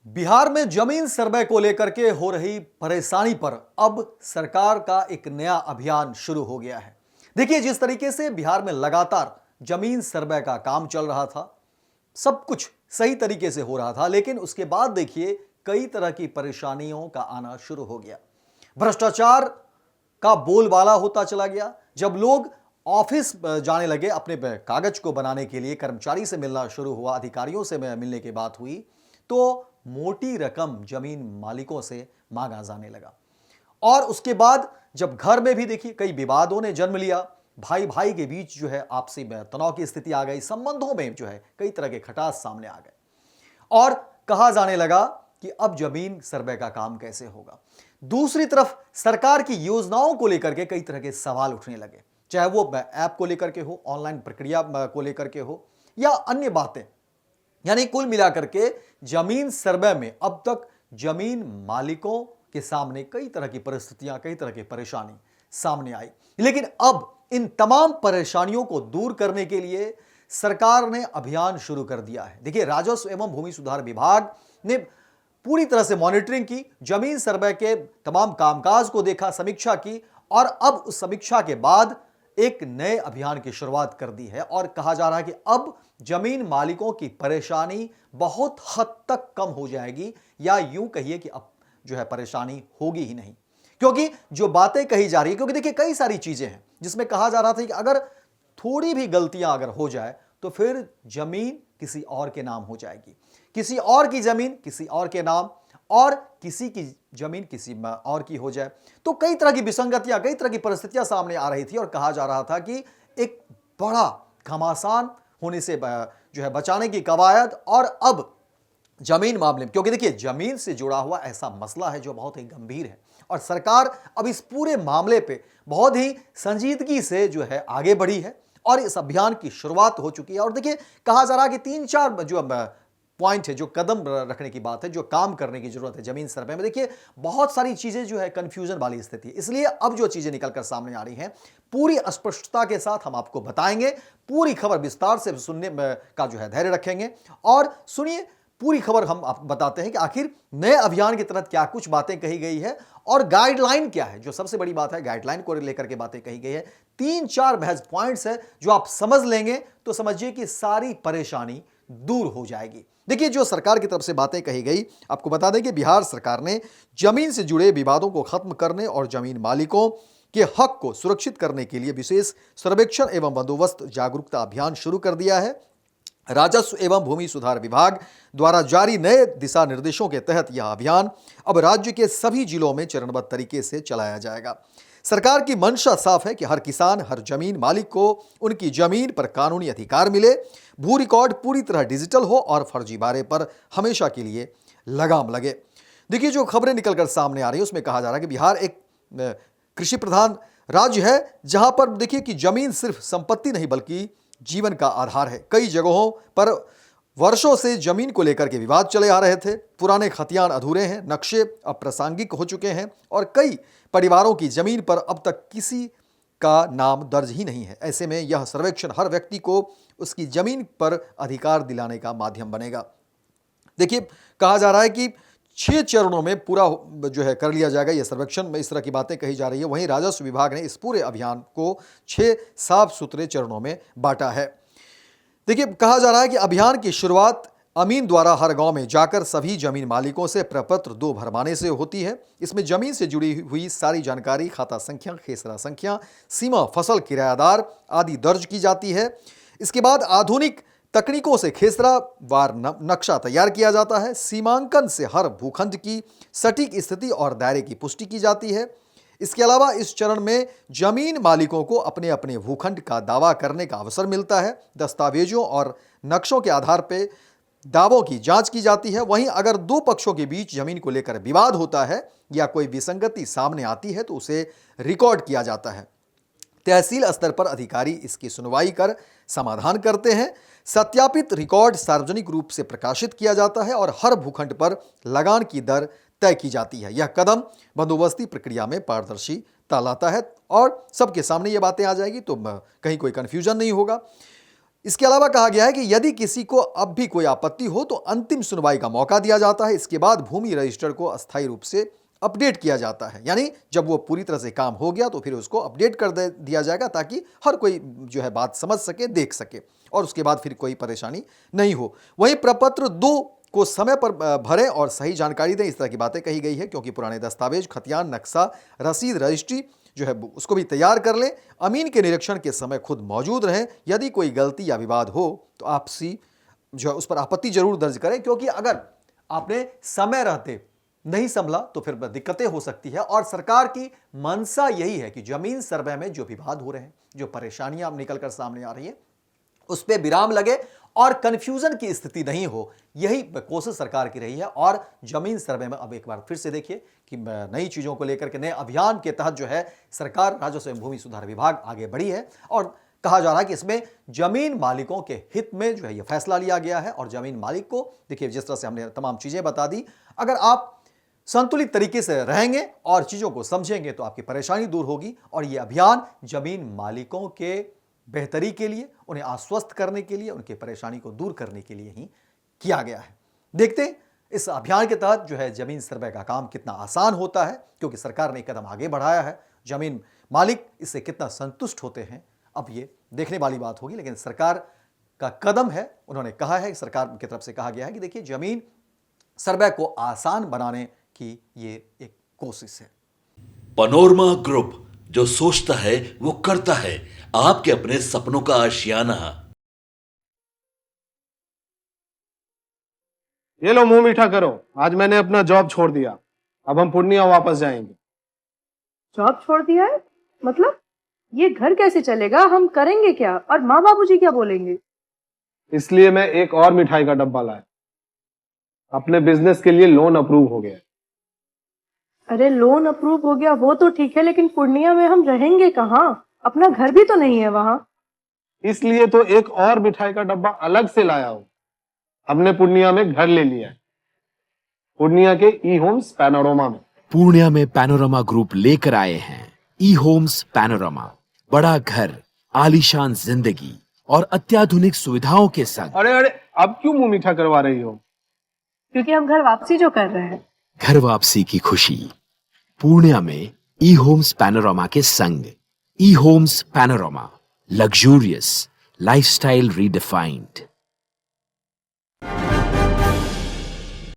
बिहार में जमीन सर्वे को लेकर के हो रही परेशानी पर अब सरकार का एक नया अभियान शुरू हो गया है। देखिए, जिस तरीके से बिहार में लगातार जमीन सर्वे का काम चल रहा था, सब कुछ सही तरीके से हो रहा था, लेकिन उसके बाद देखिए कई तरह की परेशानियों का आना शुरू हो गया। भ्रष्टाचार का बोलबाला होता चला गया। जब लोग ऑफिस जाने लगे अपने कागज को बनाने के लिए, कर्मचारी से मिलना शुरू हुआ, अधिकारियों से मिलने की बात हुई, तो मोटी रकम जमीन मालिकों से मांगा जाने लगा। और उसके बाद जब घर में भी देखिए कई विवादों ने जन्म लिया, भाई भाई के बीच जो है आपसी तनाव की स्थिति आ गई, संबंधों में जो है कई तरह के खटास सामने आ गए और कहा जाने लगा कि अब जमीन सर्वे का काम कैसे होगा। दूसरी तरफ सरकार की योजनाओं को लेकर के कई तरह के सवाल उठने लगे, चाहे वो ऐप को लेकर के हो, ऑनलाइन प्रक्रिया को लेकर के हो या अन्य बातें। यानी कुल मिलाकर के जमीन सर्वे में अब तक जमीन मालिकों के सामने कई तरह की परिस्थितियां, कई तरह की परेशानी सामने आई। लेकिन अब इन तमाम परेशानियों को दूर करने के लिए सरकार ने अभियान शुरू कर दिया है। देखिए, राजस्व एवं भूमि सुधार विभाग ने पूरी तरह से मॉनिटरिंग की, जमीन सर्वे के तमाम कामकाज को देखा, समीक्षा की और अब उस समीक्षा के बाद एक नए अभियान की शुरुआत कर दी है और कहा जा रहा है कि अब जमीन मालिकों की परेशानी बहुत हद तक कम हो जाएगी, या यूं कहिए कि अब जो है परेशानी होगी ही नहीं। क्योंकि जो बातें कही जा रही है, क्योंकि देखिए कई सारी चीजें हैं जिसमें कहा जा रहा था कि अगर थोड़ी भी गलतियां अगर हो जाए तो फिर जमीन किसी और के नाम हो जाएगी, किसी और की जमीन किसी और के नाम, और किसी की जमीन किसी और की हो जाए। तो कई तरह की विसंगतियां, कई तरह की परिस्थितियां सामने आ रही थी और कहा जा रहा था कि एक बड़ा घमासान होने से जो है बचाने की कवायद। और अब जमीन मामले में, क्योंकि देखिए जमीन से जुड़ा हुआ ऐसा मसला है जो बहुत ही गंभीर है और सरकार अब इस पूरे मामले पे बहुत ही संजीदगी से जो है आगे बढ़ी है और इस अभियान की शुरुआत हो चुकी है। और देखिए कहा जा रहा है कि 3-4 जो पॉइंट है, जो कदम रखने की बात है, जो काम करने की जरूरत है जमीन सर्वे में। देखिए बहुत सारी चीजें जो है कंफ्यूजन वाली स्थिति है, इसलिए अब जो चीजें निकलकर सामने आ रही हैं पूरी स्पष्टता के साथ हम आपको बताएंगे। पूरी खबर विस्तार से सुनने का जो है धैर्य रखेंगे और सुनिए पूरी खबर। हम आपको बताते हैं कि आखिर नए अभियान के तहत क्या कुछ बातें कही गई है और गाइडलाइन क्या है। जो सबसे बड़ी बात है, गाइडलाइन को लेकर के बातें कही गई है। 3-4 महज पॉइंट्स है जो आप समझ लेंगे तो समझिए कि सारी परेशानी दूर हो जाएगी। देखिए, जो सरकार की तरफ से बातें कही गई, आपको बता दें कि बिहार सरकार ने जमीन से जुड़े विवादों को खत्म करने और जमीन मालिकों के हक को सुरक्षित करने के लिए विशेष सर्वेक्षण एवं बंदोबस्त जागरूकता अभियान शुरू कर दिया है। राजस्व एवं भूमि सुधार विभाग द्वारा जारी नए दिशा निर्देशों के तहत यह अभियान अब राज्य के सभी जिलों में चरणबद्ध तरीके से चलाया जाएगा। सरकार की मंशा साफ है कि हर किसान, हर जमीन मालिक को उनकी जमीन पर कानूनी अधिकार मिले, भू रिकॉर्ड पूरी तरह डिजिटल हो और फर्जीवाड़े पर हमेशा के लिए लगाम लगे। देखिए, जो खबरें निकलकर सामने आ रही है उसमें कहा जा रहा है कि बिहार एक कृषि प्रधान राज्य है, जहां पर देखिए कि जमीन सिर्फ संपत्ति नहीं बल्कि जीवन का आधार है। कई जगहों पर वर्षों से जमीन को लेकर के विवाद चले आ रहे थे। पुराने खतियान अधूरे हैं, नक्शे अप्रासंगिक हो चुके हैं और कई परिवारों की जमीन पर अब तक किसी का नाम दर्ज ही नहीं है। ऐसे में यह सर्वेक्षण हर व्यक्ति को उसकी जमीन पर अधिकार दिलाने का माध्यम बनेगा। देखिए, कहा जा रहा है कि 6 चरणों में पूरा जो है कर लिया जाएगा यह सर्वेक्षण में, इस तरह की बातें कही जा रही है। वहीं राजस्व विभाग ने इस पूरे अभियान को 6 साफ सुथरे चरणों में बांटा है। देखिए, कहा जा रहा है कि अभियान की शुरुआत अमीन द्वारा हर गांव में जाकर सभी जमीन मालिकों से प्रपत्र 2 भरवाने से होती है। इसमें जमीन से जुड़ी हुई सारी जानकारी, खाता संख्या, खेसरा संख्या, सीमा, फसल, किरायादार आदि दर्ज की जाती है। इसके बाद आधुनिक तकनीकों से खेसरा वार नक्शा तैयार किया जाता है। सीमांकन से हर भूखंड की सटीक स्थिति और दायरे की पुष्टि की जाती है। इसके अलावा इस चरण में जमीन मालिकों को अपने अपने भूखंड का दावा करने का अवसर मिलता है। दस्तावेजों और नक्शों के आधार पर दावों की जांच की जाती है। वहीं अगर 2 पक्षों के बीच जमीन को लेकर विवाद होता है या कोई विसंगति सामने आती है तो उसे रिकॉर्ड किया जाता है। तहसील स्तर पर अधिकारी इसकी सुनवाई कर समाधान करते हैं। सत्यापित रिकॉर्ड सार्वजनिक रूप से प्रकाशित किया जाता है और हर भूखंड पर लगान की दर तय की जाती है। यह कदम बंदोबस्ती प्रक्रिया में पारदर्शिता लाता है और सबके सामने ये बातें आ जाएगी तो कहीं कोई कंफ्यूजन नहीं होगा। इसके अलावा कहा गया है कि यदि किसी को अब भी कोई आपत्ति हो तो अंतिम सुनवाई का मौका दिया जाता है। इसके बाद भूमि रजिस्टर को अस्थायी रूप से अपडेट किया जाता है, यानी जब वो पूरी तरह से काम हो गया तो फिर उसको अपडेट कर दिया जाएगा ताकि हर कोई जो है बात समझ सके, देख सके और उसके बाद फिर कोई परेशानी नहीं हो। वहीं प्रपत्र 2 को समय पर भरें और सही जानकारी दें, इस तरह की बातें कही गई है, क्योंकि पुराने दस्तावेज, खतियान, नक्शा, रसीद, रजिस्ट्री जो है उसको भी तैयार कर लें। अमीन के निरीक्षण के समय खुद मौजूद रहें। यदि कोई गलती या विवाद हो तो आपसी जो है उस पर आपत्ति जरूर दर्ज करें, क्योंकि अगर आपने समय रहते नहीं संभला तो फिर दिक्कतें हो सकती है। और सरकार की मंशा यही है कि जमीन सर्वे में जो विवाद हो रहे हैं, जो परेशानियां निकलकर सामने आ रही हैं, उस पर विराम लगे और कंफ्यूजन की स्थिति नहीं हो। यही कोशिश सरकार की रही है। और जमीन सर्वे में अब एक बार फिर से देखिए कि नई चीजों को लेकर के नए अभियान के तहत जो है सरकार, राजस्व एवं भूमि सुधार विभाग आगे बढ़ी है और कहा जा रहा है कि इसमें जमीन मालिकों के हित में जो है यह फैसला लिया गया है। और जमीन मालिक को देखिए, जिस तरह से हमने तमाम चीजें बता दी, अगर आप संतुलित तरीके से रहेंगे और चीजों को समझेंगे तो आपकी परेशानी दूर होगी। और यह अभियान जमीन मालिकों के बेहतरी के लिए, उन्हें आश्वस्त करने के लिए, उनकी परेशानी को दूर करने के लिए ही किया गया है। देखते हैं इस अभियान के तहत जो है जमीन सर्वे का काम कितना आसान होता है, क्योंकि सरकार ने एक कदम आगे बढ़ाया है। जमीन मालिक इससे कितना संतुष्ट होते हैं, अब ये देखने वाली बात होगी। लेकिन सरकार का कदम है, उन्होंने कहा है, सरकार की तरफ से कहा गया है कि देखिए जमीन सर्वे को आसान बनाने की ये एक कोशिश है। पनोरमा ग्रुप, जो सोचता है वो करता है। आपके अपने सपनों का आशियाना। ये लो, मुंह मीठा करो। आज मैंने अपना जॉब छोड़ दिया, अब हम पूर्णिया वापस जाएंगे। जॉब छोड़ दिया है? मतलब ये घर कैसे चलेगा? हम करेंगे क्या? और माँ बाबूजी क्या बोलेंगे? इसलिए मैं एक और मिठाई का डब्बा लाया। अपने बिजनेस के लिए लोन अप्रूव हो गया। अरे लोन अप्रूव हो गया वो तो ठीक है, लेकिन पूर्णिया में हम रहेंगे कहाँ? अपना घर भी तो नहीं है वहाँ। इसलिए तो एक और मिठाई का डब्बा अलग से लाया हूँ। हमने पूर्णिया में घर ले लिया है, पूर्णिया के ई होम्स पैनोरमा में। पूर्णिया में पैनोरमा ग्रुप लेकर आए हैं ई होम्स पैनोरमा। बड़ा घर, आलीशान जिंदगी और अत्याधुनिक सुविधाओं के संग। अरे अरे, अब क्यों मुंह मीठा करवा रही हो? क्योंकि हम घर वापसी जो कर रहे हैं। घर वापसी की खुशी पूर्णिया में ई होम्स पैनोरमा के संग। E Homes Panorama, luxurious lifestyle redefined.